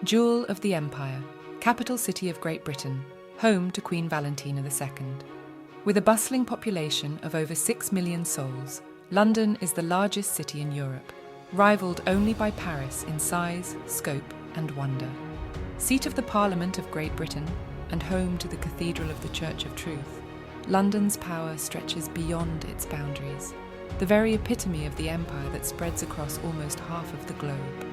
Jewel of the Empire, capital city of Great Britain, home to Queen Valentina II. With a bustling population of over 6 million souls, London is the largest city in Europe, rivaled only by Paris in size, scope, and wonder. Seat of the Parliament of Great Britain and home to the Cathedral of the Church of Truth, London's power stretches beyond its boundaries, the very epitome of the empire that spreads across almost half of the globe.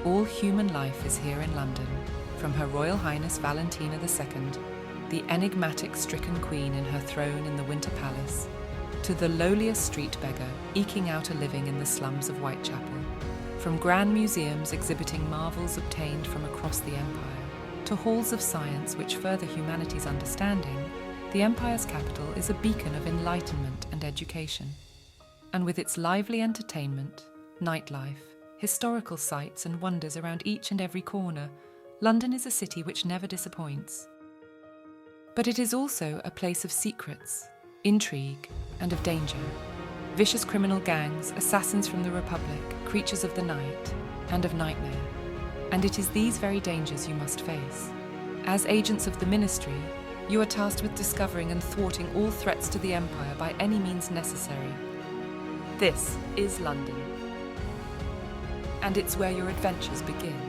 All human life is here in London, from Her Royal Highness Valentina II, the enigmatic stricken queen in her throne in the Winter Palace, to the lowliest street beggar eking out a living in the slums of Whitechapel. From grand museums exhibiting marvels obtained from across the empire, to halls of science which further humanity's understanding, the empire's capital is a beacon of enlightenment and education. And with its lively entertainment, nightlife, historical sites and wonders around each and every corner, London is a city which never disappoints. But it is also a place of secrets, intrigue, and of danger. Vicious criminal gangs, assassins from the Republic, creatures of the night, and of nightmare. And it is these very dangers you must face. As agents of the Ministry, you are tasked with discovering and thwarting all threats to the Empire by any means necessary. This is London. And it's where your adventures begin.